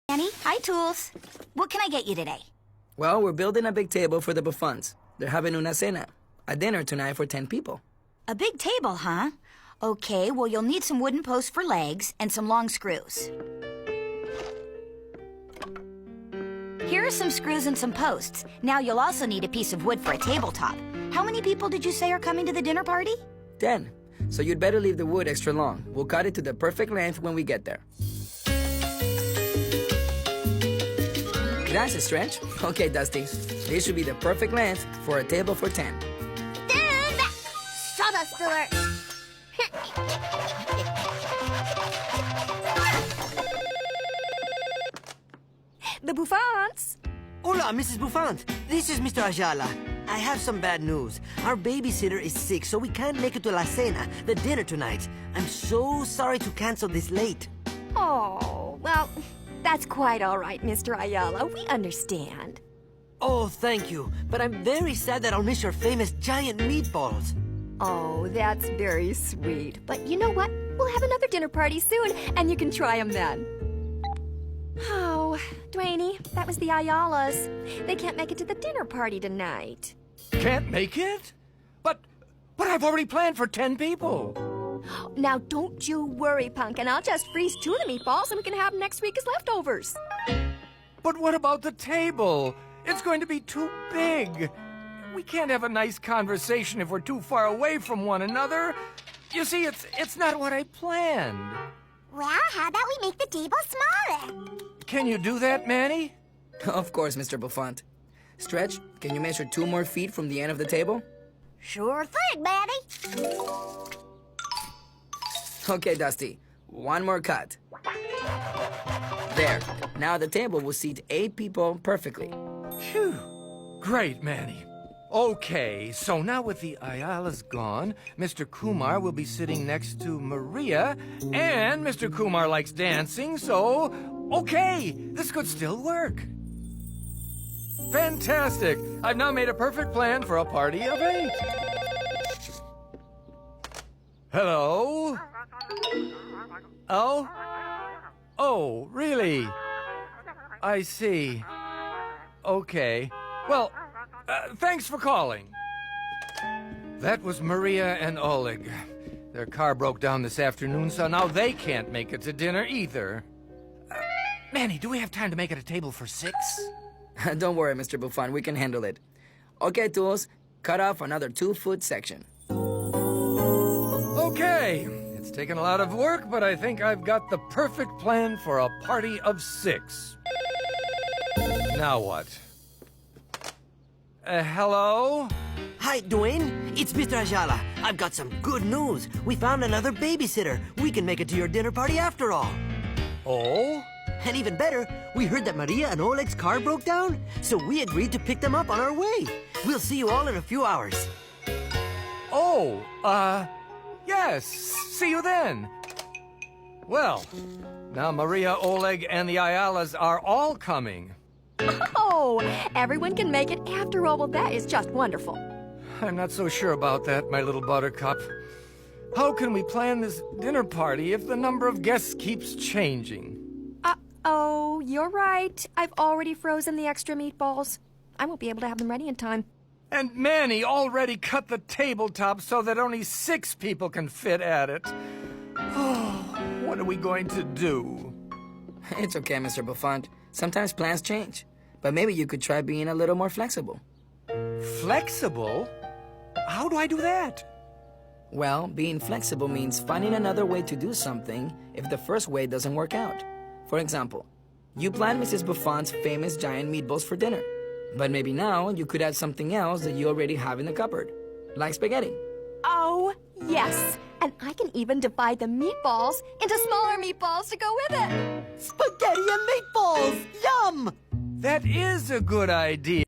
Annie, hi, Tools. What can I get you today? Well, we're building a big table for the Buffons. They're having una cena, a dinner tonight for 10 people. A big table, huh? Okay, well, you'll need some wooden posts for legs and some long screws. Here are some screws and some posts. Now you'll also need a piece of wood for a tabletop. How many people did you say are coming to the dinner party? 10. So you'd better leave the wood extra long. We'll cut it to the perfect length when we get there. Gracias, Stretch. Okay, Dusty. This should be the perfect length for a table for 10. Shut us, Stuart. The Buffons. Hola, Mrs. Buffant. This is Mr. Ayala. I have some bad news. Our babysitter is sick, so we can't make it to La Cena, the dinner tonight. I'm so sorry to cancel this late. Oh, well, that's quite all right, Mr. Ayala. We understand. Oh, thank you. But I'm very sad that I'll miss your famous giant meatballs. Oh, that's very sweet. But you know what? We'll have another dinner party soon, and you can try them then. Oh, Dwayne, that was the Ayalas. They can't make it to the dinner party tonight. Can't make it? But I've already planned for 10 people. Now, don't you worry, Punk, and I'll just freeze 2 of the meatballs and we can have them next week as leftovers. But what about the table? It's going to be too big. We can't have a nice conversation if we're too far away from one another. You see, it's not what I planned. Well, how about we make the table smaller? Can you do that, Manny? Of course, Mr. Buffont. Stretch, can you measure 2 more feet from the end of the table? Sure thing, Manny. Okay, Dusty. 1 more cut. There. Now the table will seat 8 people perfectly. Phew. Great, Manny. Okay, so now with the Ayalas gone, Mr. Kumar will be sitting next to Maria, and Mr. Kumar likes dancing, so okay, this could still work. Fantastic! I've now made a perfect plan for a party of 8. Hello? Oh? Oh, really? I see. Okay. Well, thanks for calling. That was Maria and Oleg. Their car broke down this afternoon, so now they can't make it to dinner either. Manny, do we have time to make it a table for 6? Don't worry, Mr. Buffon. We can handle it. Okay, Tools. Cut off another 2-foot section. Okay. It's taken a lot of work, but I think I've got the perfect plan for a party of 6. Now what? Hello? Hi, Dwayne. It's Mr. Ayala. I've got some good news. We found another babysitter. We can make it to your dinner party after all. Oh? And even better, we heard that Maria and Oleg's car broke down, so we agreed to pick them up on our way. We'll see you all in a few hours. Oh, yes. See you then. Well, now Maria, Oleg, and the Ayalas are all coming. Oh, everyone can make it after all. Well, that is just wonderful. I'm not so sure about that, my little buttercup. How can we plan this dinner party if the number of guests keeps changing? Oh, you're right. I've already frozen the extra meatballs. I won't be able to have them ready in time. And Manny already cut the tabletop so that only 6 people can fit at it. Oh, what are we going to do? It's okay, Mr. Buffont. Sometimes plans change. But maybe you could try being a little more flexible. Flexible? How do I do that? Well, being flexible means finding another way to do something if the first way doesn't work out. For example, you planned Mrs. Buffon's famous giant meatballs for dinner. But maybe now you could add something else that you already have in the cupboard, like spaghetti. Oh, yes. And I can even divide the meatballs into smaller meatballs to go with it. Spaghetti and meatballs! Yum! That is a good idea.